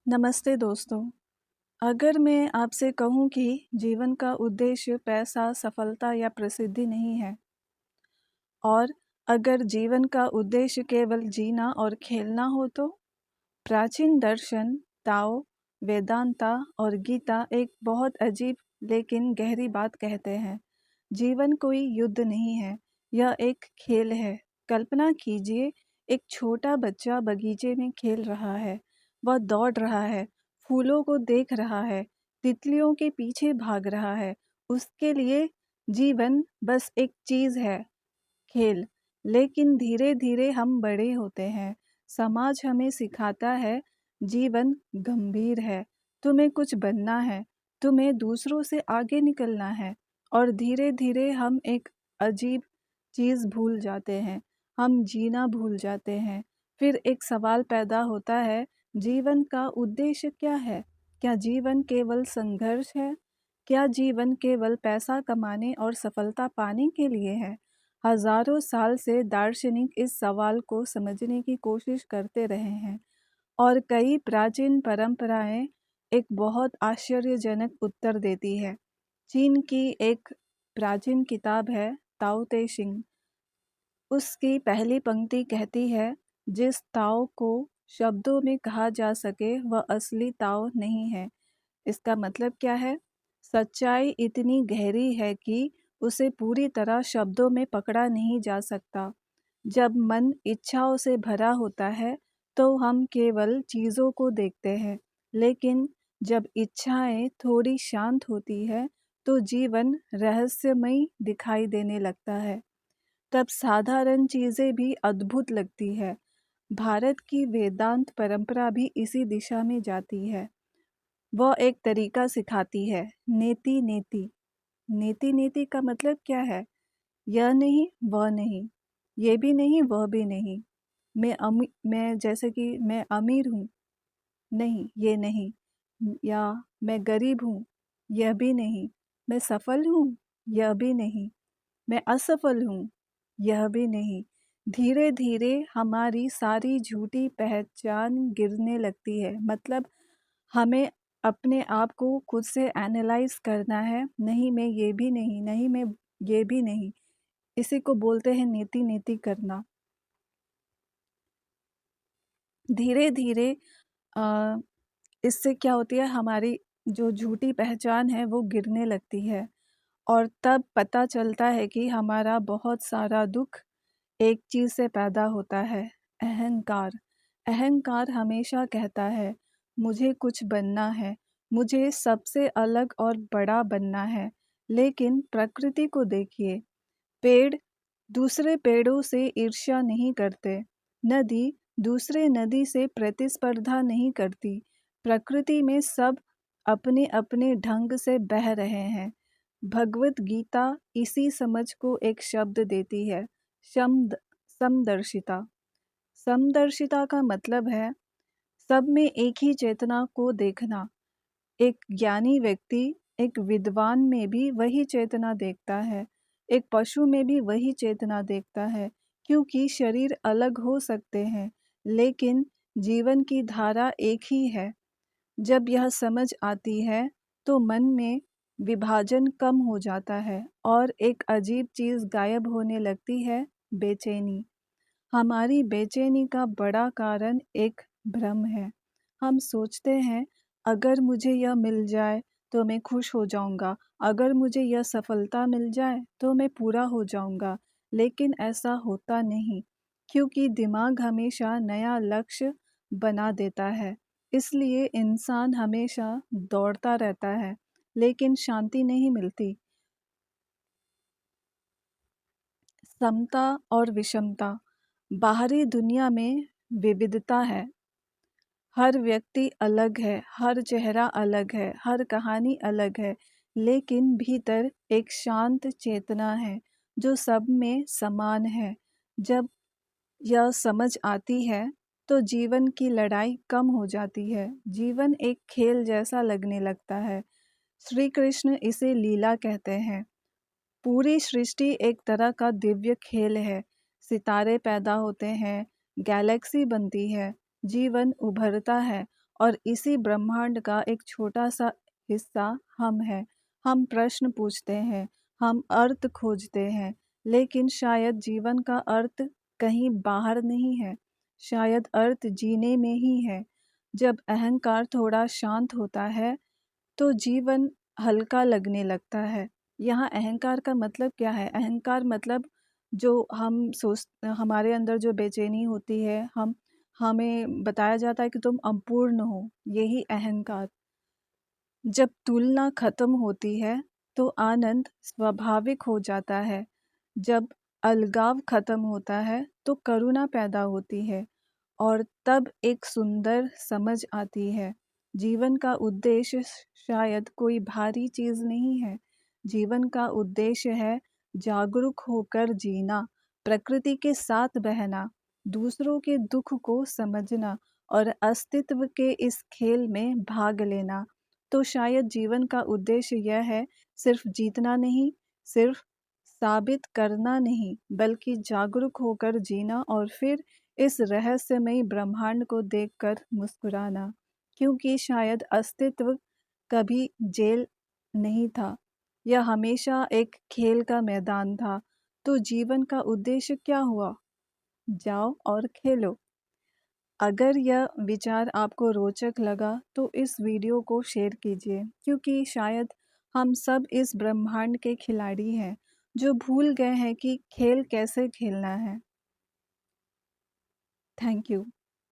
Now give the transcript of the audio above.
नमस्ते दोस्तों। अगर मैं आपसे कहूँ कि जीवन का उद्देश्य पैसा, सफलता या प्रसिद्धि नहीं है और अगर जीवन का उद्देश्य केवल जीना और खेलना हो तो प्राचीन दर्शन, ताओ, वेदांता और गीता एक बहुत अजीब लेकिन गहरी बात कहते हैं। जीवन कोई युद्ध नहीं है, यह एक खेल है। कल्पना कीजिए, एक छोटा बच्चा बगीचे में खेल रहा है। वह दौड़ रहा है, फूलों को देख रहा है, तितलियों के पीछे भाग रहा है। उसके लिए जीवन बस एक चीज़ है, खेल। लेकिन धीरे-धीरे हम बड़े होते हैं। समाज हमें सिखाता है, जीवन गंभीर है, तुम्हें कुछ बनना है, तुम्हें दूसरों से आगे निकलना है और धीरे-धीरे हम एक अजीब चीज़ भूल जाते हैं, हम जीना भूल जाते हैं। फिर एक सवाल पैदा होता है, जीवन का उद्देश्य क्या है? क्या जीवन केवल संघर्ष है? क्या जीवन केवल पैसा कमाने और सफलता पाने के लिए है? हजारों साल से दार्शनिक इस सवाल को समझने की कोशिश करते रहे हैं और कई प्राचीन परंपराएं एक बहुत आश्चर्यजनक उत्तर देती है। चीन की एक प्राचीन किताब है ताओ ते चिंग। उसकी पहली पंक्ति कहती है, जिस ताओ को शब्दों में कहा जा सके वह असली ताओ नहीं है। इसका मतलब क्या है? सच्चाई इतनी गहरी है कि उसे पूरी तरह शब्दों में पकड़ा नहीं जा सकता। जब मन इच्छाओं से भरा होता है तो हम केवल चीज़ों को देखते हैं, लेकिन जब इच्छाएं थोड़ी शांत होती है तो जीवन रहस्यमयी दिखाई देने लगता है। तब साधारण चीज़ें भी अद्भुत लगती है। भारत की वेदांत परंपरा भी इसी दिशा में जाती है। वह एक तरीका सिखाती है, नेति नेति। नेति नेति का मतलब क्या है? यह नहीं, वह नहीं, ये भी नहीं, वह भी नहीं। मैं जैसे कि मैं अमीर हूँ, नहीं, ये नहीं। या मैं गरीब हूँ, यह भी नहीं। मैं सफल हूँ, यह भी नहीं। मैं असफल हूँ, यह भी नहीं। धीरे-धीरे हमारी सारी झूठी पहचान गिरने लगती है। मतलब हमें अपने आप को खुद से एनालाइज़ करना है, नहीं मैं ये भी नहीं, नहीं मैं ये भी नहीं। इसी को बोलते हैं नेति-नेति करना। धीरे-धीरे अ, इससे क्या होती है, हमारी जो झूठी पहचान है वो गिरने लगती है और तब पता चलता है कि हमारा बहुत सारा दुःख एक चीज़ से पैदा होता है, अहंकार। अहंकार हमेशा कहता है, मुझे कुछ बनना है, मुझे सबसे अलग और बड़ा बनना है। लेकिन प्रकृति को देखिए, पेड़ दूसरे पेड़ों से ईर्ष्या नहीं करते, नदी दूसरे नदी से प्रतिस्पर्धा नहीं करती। प्रकृति में सब अपने अपने ढंग से बह रहे हैं। भगवत गीता इसी समझ को एक शब्द देती है, शम्द समदर्शिता। समदर्शिता का मतलब है सब में एक ही चेतना को देखना। एक ज्ञानी व्यक्ति एक विद्वान में भी वही चेतना देखता है, एक पशु में भी वही चेतना देखता है, क्योंकि शरीर अलग हो सकते हैं लेकिन जीवन की धारा एक ही है। जब यह समझ आती है तो मन में विभाजन कम हो जाता है और एक अजीब चीज़ गायब होने लगती है, बेचैनी। हमारी बेचैनी का बड़ा कारण एक भ्रम है। हम सोचते हैं, अगर मुझे यह मिल जाए तो मैं खुश हो जाऊंगा, अगर मुझे यह सफलता मिल जाए तो मैं पूरा हो जाऊंगा। लेकिन ऐसा होता नहीं, क्योंकि दिमाग हमेशा नया लक्ष्य बना देता है। इसलिए इंसान हमेशा दौड़ता रहता है, लेकिन शांति नहीं मिलती। समता और विषमता। बाहरी दुनिया में विविधता है, हर व्यक्ति अलग है, हर चेहरा अलग है, हर कहानी अलग है, लेकिन भीतर एक शांत चेतना है जो सब में समान है। जब यह समझ आती है तो जीवन की लड़ाई कम हो जाती है, जीवन एक खेल जैसा लगने लगता है। श्री कृष्ण इसे लीला कहते हैं। पूरी सृष्टि एक तरह का दिव्य खेल है। सितारे पैदा होते हैं, गैलेक्सी बनती है, जीवन उभरता है और इसी ब्रह्मांड का एक छोटा सा हिस्सा हम हैं। हम प्रश्न पूछते हैं, हम अर्थ खोजते हैं, लेकिन शायद जीवन का अर्थ कहीं बाहर नहीं है, शायद अर्थ जीने में ही है। जब अहंकार थोड़ा शांत होता है तो जीवन हल्का लगने लगता है। यहाँ अहंकार का मतलब क्या है? अहंकार मतलब जो हम सोच हमारे अंदर जो बेचैनी होती है, हमें बताया जाता है कि तुम अपूर्ण हो, यही अहंकार। जब तुलना खत्म होती है तो आनंद स्वाभाविक हो जाता है। जब अलगाव खत्म होता है तो करुणा पैदा होती है और तब एक सुंदर समझ आती है। जीवन का उद्देश्य शायद कोई भारी चीज नहीं है। जीवन का उद्देश्य है जागरूक होकर जीना, प्रकृति के साथ बहना, दूसरों के दुख को समझना और अस्तित्व के इस खेल में भाग लेना। तो शायद जीवन का उद्देश्य यह है, सिर्फ जीतना नहीं, सिर्फ साबित करना नहीं, बल्कि जागरूक होकर जीना और फिर इस रहस्यमयी ब्रह्मांड को देखकर मुस्कुराना। क्योंकि शायद अस्तित्व कभी जेल नहीं था, यह हमेशा एक खेल का मैदान था। तो जीवन का उद्देश्य क्या हुआ? जाओ और खेलो। अगर यह विचार आपको रोचक लगा तो इस वीडियो को शेयर कीजिए, क्योंकि शायद हम सब इस ब्रह्मांड के खिलाड़ी हैं जो भूल गए हैं कि खेल कैसे खेलना है। Thank you.